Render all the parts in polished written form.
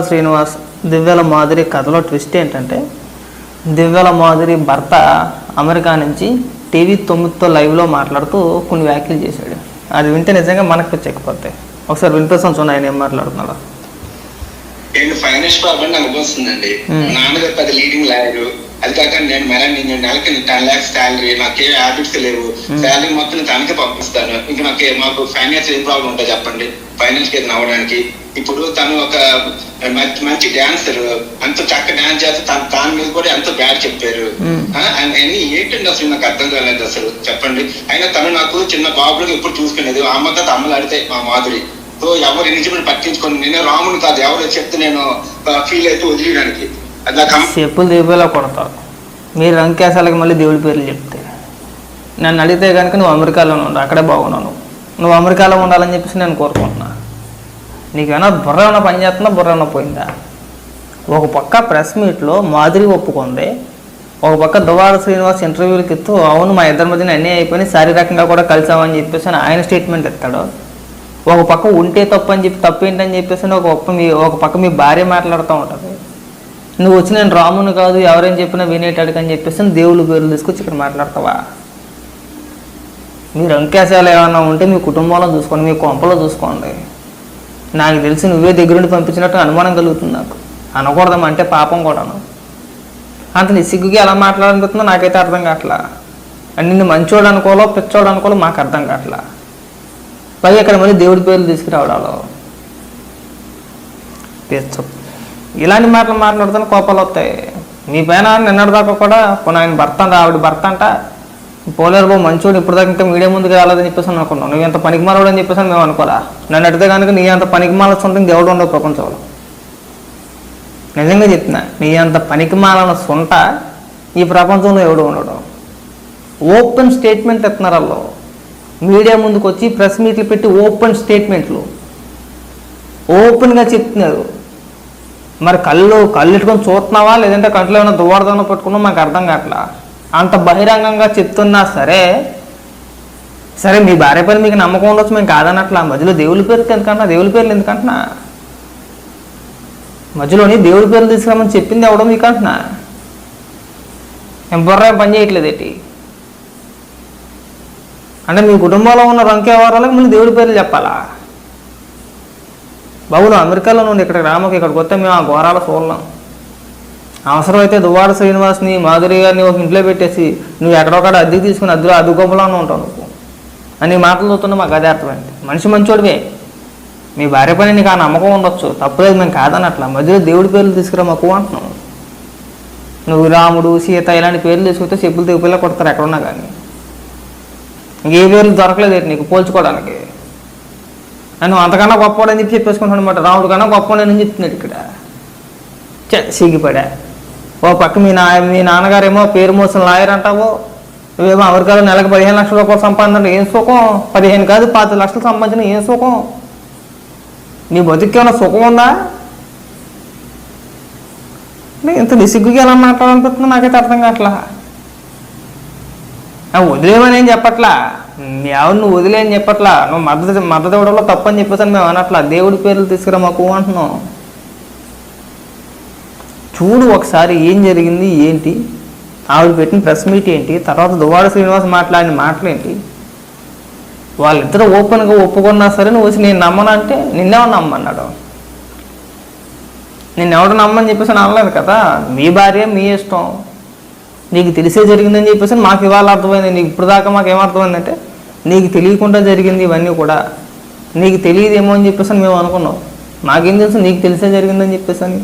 శ్రీనివాస్ దివ్యల మాధురి కథలో ట్విస్ట్ ఏంటంటే దివ్యల మాధురి భర్త అమెరికా నుంచి టీవీ 9తో లైవ్లో మాట్లాడుతూ కొన్ని వ్యాఖ్యలు చేశాడు. అది వింటే నిజంగా మనకు చెక్కిపోతాయి. ఒకసారి వినిపిస్తాం చూడండి ఆయన ఏం మాట్లాడుతున్నాడు. ఫైనాన్స్ ప్రాబ్లం నాకు వస్తుందండి. నాన్నగారు పెద్ద లీడింగ్ లాయర్. అది కాక నేను నెలకి 10 lakhs శాలరీ, నాకే హ్యాబిట్స్ లేవు. శాలరీ మొత్తం తనకే పంపిస్తాను. ఇంకా మాకు ఫైనాన్స్ ఏం ప్రాబ్లం ఉంటుంది చెప్పండి, ఫైనాన్స్ కి అవ్వడానికి. ఇప్పుడు తను ఒక మంచి డాన్సర్, అంత చక్కగా డాన్స్ చేస్తే దాని మీద కూడా ఎంతో బ్యాడ్ చెప్పారు. అన్ని ఏంటండి అసలు నాకు అర్థం కాలేదు అసలు, చెప్పండి. అయినా తను నాకు చిన్న బాబులకు ఎప్పుడు చూసుకునేది. అమ్మ తాత అమ్మలు ఆడితే మా మాధురి. సో ఎవరు నిజం పట్టించుకొని, నేను రాముని కాదు ఎవరు చెప్తే నేను ఫీల్ అయితే వదిలేయడానికి. చెప్పులు దీపాలో కొడతావు మీరు రంకేశాలకి, మళ్ళీ దేవుడి పేర్లు చెప్తే. నన్ను అడిగితే కనుక నువ్వు అమెరికాలో ఉండు, అక్కడే బాగున్నావు. నువ్వు అమెరికాలో ఉండాలని చెప్పేసి నేను కోరుకుంటున్నా. నీకేమైనా బుర్ర ఏమైనా పని చేస్తున్నా, బుర్ర ఏమైనా పోయిందా? ఒక పక్క ప్రెస్ మీట్లో మాధురి ఒప్పుకుంది, ఒక పక్క దువ్వాడ శ్రీనివాస్ ఇంటర్వ్యూలకి ఇస్తూ అవును మా ఇద్దరి మధ్యన అన్నీ అయిపోయి శారీరకంగా కూడా కలిసామని చెప్పేసి ఆయన స్టేట్మెంట్ ఇస్తాడు. ఒక పక్క ఉంటే తప్పు అని చెప్పి తప్పు ఏంటని చెప్పేసి ఒక పక్క మీ భార్య మాట్లాడుతూ ఉంటుంది. నువ్వు వచ్చి నేను రాముని కాదు ఎవరేం చెప్పినా వినేటాడికి అని చెప్పేసి దేవుళ్ళ పేర్లు తీసుకొచ్చి ఇక్కడ మాట్లాడతావా? మీరు అంకేశాలు ఏమైనా ఉంటే మీ కుటుంబంలో చూసుకోండి, మీ కొంపలో చూసుకోండి. నాకు తెలిసి నువ్వే దగ్గరుండి పంపించినట్టు అనుమానం కలుగుతుంది నాకు. అనకూడదాం అంటే పాపం కూడాను. అంత నీ సిగ్గుకి ఎలా మాట్లాడనిపిస్తుందో నాకైతే అర్థం కావట్లా. నిన్ను మంచోడు అనుకోలో పిచ్చోడు అనుకోలో మాకు అర్థం కావట్లా. పైగా ఇక్కడ మళ్ళీ దేవుడి పేర్లు తీసుకురావడాలో ఇలాంటి మాటలు మాట్లాడుతున్న కోపాలు వస్తాయి మీ పైన. నిన్నటిదాకా కూడా ఆయన భర్త ఆవిడ భర్త అంట పోలేరు బాబు మంచోడు, ఇప్పుడు దాకా ఇంకా మీడియా ముందుకు రాలేదని చెప్పేసి అనుకున్నాం. నువ్వు ఎంత పనికిమాలడు అని చెప్పేసి మేము అనుకోరా. నన్ను అడిగితే కనుక నీ అంత పనికిమాల సొంతం దేవుడు ఉండవు ప్రపంచంలో. నిజంగా చెప్తున్నా, నీ అంత పనికిమాలను సొంత ఈ ప్రపంచంలో ఎవడు ఉండడం. ఓపెన్ స్టేట్మెంట్ ఎత్తున్నారు వాళ్ళు. మీడియా ముందుకు వచ్చి ప్రెస్ మీట్లు పెట్టి ఓపెన్ స్టేట్మెంట్లు ఓపెన్గా చెప్తున్నారు. మరి కళ్ళు ఎట్టుకొని చూస్తున్నావా, లేదంటే కంట్లో ఏమైనా దువ్వాడదానో పట్టుకున్నావు మాకు అర్థం కావట్లా. అంత బహిరంగంగా చెప్తున్నా సరే మీ భార్య పైన మీకు నమ్మకం ఉండొచ్చు, మేము కాదనట్లా. మధ్యలో దేవుడి పేరు ఎందుకంటున్నా, దేవుడి పేర్లు ఎందుకంటున్నా? మధ్యలోని దేవుడి పేర్లు తీసుకురామని చెప్పింది ఎవడో మీకు అంటున్నా. బుర్ర పని చేయట్లేదు ఏంటి అంటే మీ కుటుంబంలో ఉన్న రంకే వారాలకు మళ్ళీ దేవుడి పేర్లు చెప్పాలా? బాబు నువ్వు అమెరికాలో నుండి ఇక్కడికి రామకి, ఇక్కడికి వస్తే మేము ఆ ఘోరాల చూడలేం. అవసరమైతే దువ్వాడ శ్రీనివాస్ని మాధురి గారిని ఒక ఇంట్లో పెట్టేసి నువ్వు ఎక్కడొక్కడ అద్దెకి తీసుకుని అద్దె గొప్పలోనే ఉంటావు నువ్వు అని మాటలు చూస్తున్నా మాకు అదే అర్థమైంది. మనిషి మంచోడివే, మీ భార్య పని నీకు ఆ నమ్మకం ఉండొచ్చు, తప్పులేదు, మేము కాదనట్లా. మధ్యలో దేవుడి పేర్లు తీసుకురా మాకు అంటున్నావు. నువ్వు రాముడు సీత ఇలాంటి పేర్లు తీసుకొస్తే చెప్పులు తెగుపిల్లా కొడతారు ఎక్కడున్నా కానీ. ఇంకే పేర్లు దొరకలేదు నీకు పోల్చుకోవడానికి. నువ్వు అంతకన్నా గొప్పవాడని చెప్పి చెప్పేసుకుంటాను అనమాట. రాముడు కన్నా గొప్పవాడని చెప్తున్నాడు ఇక్కడ. సిగ్గిపడా. ఓ పక్క మీ నాన్నగారేమో పేరు మోసిన లాయర్ అంటావో, నువ్వేమో అమెరికాలో నెలకు 15 లక్షల రూపాయలు సంపాదించండి. ఏం సుఖం? 15 కాదు 10 లక్షలు సంపాదించిన ఏం సుఖం? నీ బతుక్కి ఏమైనా సుఖం ఉందా? ఇంత నిసిగ్గుకి ఎలా మాట్లాడాలనిపిస్తుందో నాకైతే అర్థం కావట్లా. వదిలేమని ఏం చెప్పట్లా, ఎవరు నువ్వు వదిలేని చెప్పట్లా. నువ్వు మద్దతు ఇవ్వడంలో తప్పని చెప్పేసి మేము అనట్లా. దేవుడి పేర్లు తీసుకురా మాకు అంటున్నావు. చూడు ఒకసారి ఏం జరిగింది ఏంటి, ఆవిడ పెట్టిన ప్రెస్ మీట్ ఏంటి, తర్వాత దువ్వాడ శ్రీనివాస్ మాట్లాడిన మాటలేంటి. వాళ్ళిద్దరూ ఓపెన్గా ఒప్పుకున్నా సరే నువ్వు వచ్చి నేను నమ్మనంటే నిన్నెవరు నమ్మన్నాడు? నిన్నెవరు నమ్మని చెప్పేసి అనలేదు కదా. మీ భార్య మీ ఇష్టం, నీకు తెలిసే జరిగిందని చెప్పేసి మాకు ఇవాళ అర్థమైంది. నీకు ఇప్పుడు దాకా మాకు ఏమర్థమైందంటే నీకు తెలియకుండా జరిగింది ఇవన్నీ కూడా. నీకు తెలియదేమో అని చెప్పేసి మేము అనుకున్నాం. మాకేం తెలుసు నీకు తెలిసే జరిగిందని చెప్పేసి అని.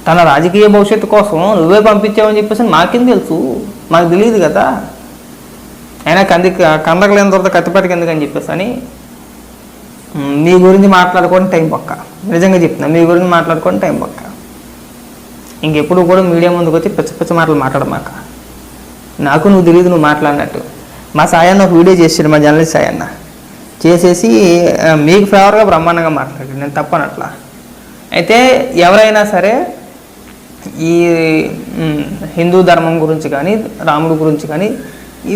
తన రాజకీయ భవిష్యత్తు కోసం నువ్వే పంపించావని చెప్పేసి మాకేం తెలుసు, మాకు తెలియదు కదా. అయినా కందకలేని తర్వాత కత్తిపేటకి ఎందుకని చెప్పేసి అని మీ గురించి మాట్లాడుకోవడం టైం పక్క. నిజంగా చెప్తున్నా, మీ గురించి మాట్లాడుకోవడం టైం పక్క. ఇంకెప్పుడు కూడా మీడియా ముందుకు వచ్చి పిచ్చ మాటలు మాట్లాడమాక. నాకు నువ్వు తెలియదు నువ్వు మాట్లాడినట్టు. మా సాయన్న ఒక వీడియో చేసాడు, మా జర్నలిస్ట్ సాయన్న చేసేసి మీకు ఫేవర్గా బ్రహ్మాండంగా మాట్లాడాడు. నేను తప్పనట్లా. అయితే ఎవరైనా సరే ఈ హిందూ ధర్మం గురించి కానీ రాముడి గురించి కానీ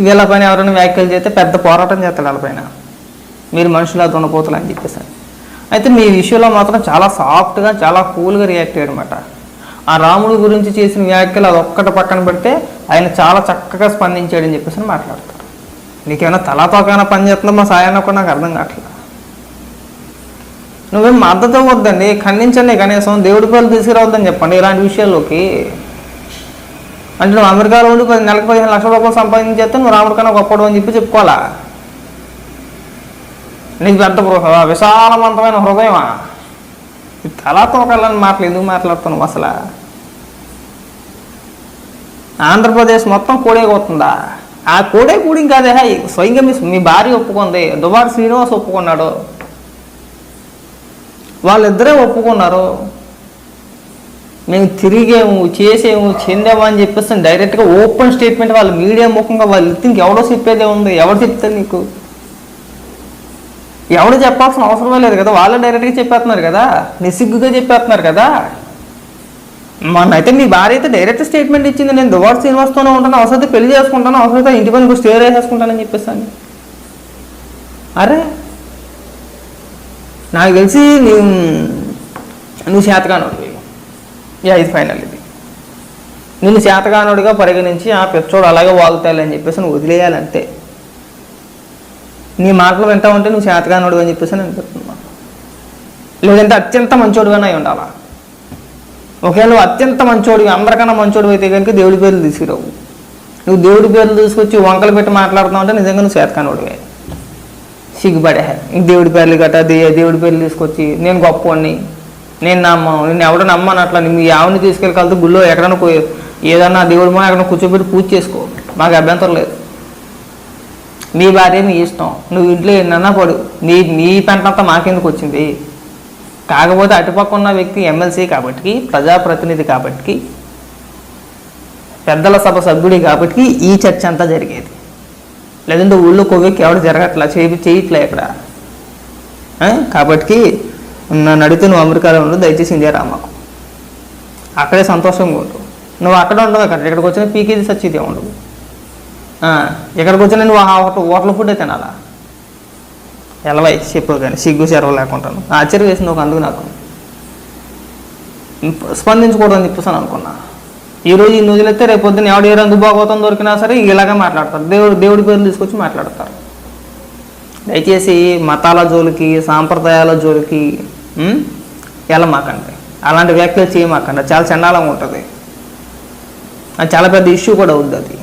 వీళ్ళపైన ఎవరైనా వ్యాఖ్యలు చేస్తే పెద్ద పోరాటం చేస్తాడు వాళ్ళపైన. మీరు మనుషులా దున్నపోతులు అని చెప్పేసి అయితే మీ విషయంలో మాత్రం చాలా సాఫ్ట్గా చాలా కూల్గా రియాక్ట్ అయ్యాడు అనమాట. ఆ రాముడి గురించి చేసిన వ్యాఖ్యలు అది ఒక్కటి పక్కన పెడితే ఆయన చాలా చక్కగా స్పందించాడని చెప్పేసి మాట్లాడతారు. నీకేమైనా తలాతోకైనా పని చేస్తుందో మా సాయాన్ని కూడా నాకు అర్థం కావట్లేదు. నువ్వేం మద్దతు ఇవ్వద్దండి, ఖండించండి, కనీసం దేవుడి పేర్లు తీసుకురావద్దని చెప్పండి ఇలాంటి విషయాల్లోకి. అంటే నువ్వు అమెరికాలో ఉండి నెలకు 15 లక్షల రూపాయలు సంపాదించేస్తే నువ్వు రాముడి కన్నా గొప్పడు అని చెప్పుకోవాలా? నీకు పెద్ద విశాలవంతమైన హృదయమా? తలాతోకలని మాటలు ఎందుకు మాట్లాడుతున్నావు అసలు? ఆంధ్రప్రదేశ్ మొత్తం కోడేకొస్తుందా? ఆ కూడింగ్ కాదే, స్వయంగా మీ భార్య ఒప్పుకుంది, దుబారి శ్రీనివాస్ ఒప్పుకున్నాడు, వాళ్ళిద్దరే ఒప్పుకున్నారు. మేము తిరిగేము, చేసేము, చెందాము అని చెప్పేసి డైరెక్ట్గా ఓపెన్ స్టేట్మెంట్ వాళ్ళు మీడియా ముఖంగా వాళ్ళు ఇంకెవడో చెప్పేదే ఉంది. ఎవరు చెప్తారు నీకు? ఎవడు చెప్పాల్సిన అవసరమే లేదు కదా, వాళ్ళే డైరెక్ట్గా చెప్పేస్తున్నారు కదా, నిస్సిగ్గుగా చెప్పేస్తున్నారు కదా. మొన్నైతే మీ భార్య అయితే డైరెక్ట్ స్టేట్మెంట్ ఇచ్చింది, నేను దువార్ శ్రీనివాస్తోనే ఉంటాను, అవసరమైతే పెళ్లి చేసుకుంటాను, అవసరమైతే ఇంటి పని స్టే వేసేసుకుంటానని చెప్పేసాను. అరే నాకు తెలిసి నువ్వు శాతగానోడివి. ఇది ఫైనల్. ఇది నిన్ను శాతగానోడిగా పరిగణించి ఆ పెచ్చోడు అలాగే వాగుతాయని చెప్పేసి నువ్వు వదిలేయాలంతే. నీ మాటలు వింటా ఉంటే నువ్వు శాతగానోడు అని చెప్పేసి నేను చెప్తున్నా. లేదంటే అత్యంత మంచోడుగానే ఉండాలా. ఒకవేళ నువ్వు అత్యంత మంచోడివి, అందరికన్నా మంచోడు అయితే కనుక దేవుడి పేర్లు తీసుకురావు. నువ్వు దేవుడి పేర్లు తీసుకొచ్చి వంకలు పెట్టి మాట్లాడుతున్నావు అంటే నిజంగా నువ్వు శాతగానోడివే. సిగ్గుపడే ఇంక దేవుడి పేర్లు గట్రా దేవుడి పేర్లు తీసుకొచ్చి నేను గొప్పవాడిని, నేను నమ్మను, నేను ఎవడో నమ్మను, అట్లా మీ ఆవిని తీసుకెళ్ళి కలిసి గుళ్ళో ఎక్కడైనా ఏదన్నా దేవుడి మన ఎక్కడైనా కూర్చోబెట్టి పూజ చేసుకో, మాకు అభ్యంతరం లేదు. మీ భార్య మీ ఇష్టం, నువ్వు ఇంట్లో ఎన్నన్నా పడు, నీ పెంటంతా మాకెందుకు వచ్చింది? కాకపోతే అటుపక్క ఉన్న వ్యక్తి ఎమ్మెల్సీ కాబట్టి, ప్రజాప్రతినిధి కాబట్టి, పెద్దల సభ సభ్యుడి కాబట్టి ఈ చర్చ అంతా జరిగేది. లేదంటే ఊళ్ళో కొవ్వెక్కి ఎవడు జరగట్లా, చేయట్లే ఇక్కడ. కాబట్టి నన్ను అడిగితే నువ్వు అమెరికాలో ఉండు, దయచేసి ఇండియా రా, మాకు అక్కడే సంతోషంగా ఉండు. నువ్వు అక్కడ ఉండదు, అక్కడ ఇక్కడికి వచ్చిన పీకేది సచ్చితే ఉండవు. ఇక్కడికి వచ్చిన నువ్వు హోటల్ ఫుడ్ అయితే తినాలా? ఎలవై చెప్పు కానీ సిగ్గు చెరవ లేకుంటాను. ఆశ్చర్యం వేసింది ఒక అందుకు నాకు స్పందించకూడదని చెప్పేసాను అనుకున్నా. ఈరోజు ఈ రోజులైతే రేపు పొద్దున్న ఎవడు ఏ రంగు భాగవతం దొరికినా సరే ఇలాగే మాట్లాడతారు, దేవుడి పేర్లు తీసుకొచ్చి మాట్లాడతారు. దయచేసి మతాల జోలికి, సాంప్రదాయాల జోలికి వెళ్ళమాకండి, అలాంటి వ్యాఖ్యలు చేయమాకండి. చాలా చండాలంగా ఉంటుంది, అది చాలా పెద్ద ఇష్యూ కూడా అవుద్ది. అది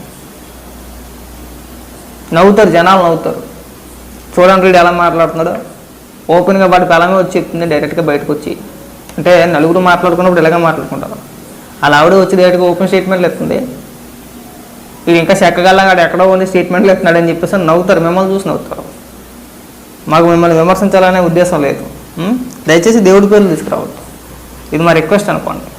నవ్వుతారు, జనాలు నవ్వుతారు. చూడండి వీడు ఎలా మాట్లాడుతున్నాడు, ఓపెన్గా వాడి కాలమే వచ్చి చెప్తుంది డైరెక్ట్గా బయటకు వచ్చి. అంటే నలుగురు మాట్లాడుకున్నప్పుడు ఇలాగే మాట్లాడుకుంటారు. అలా ఆవిడ వచ్చి డైరెక్ట్గా ఓపెన్ స్టేట్మెంట్లు ఎత్తుంది. వీడు ఇంకా చెక్కగల్లా ఎక్కడో ఉండి స్టేట్మెంట్లు ఎత్తున్నాడు అని చెప్పేసి నవ్వుతారు, మిమ్మల్ని చూసి నవ్వుతారు. మాకు మిమ్మల్ని విమర్శించాలనే ఉద్దేశం లేదు. దయచేసి దేవుడి పేర్లు తీసుకురావద్దు, ఇది మా రిక్వెస్ట్ అనుకోండి.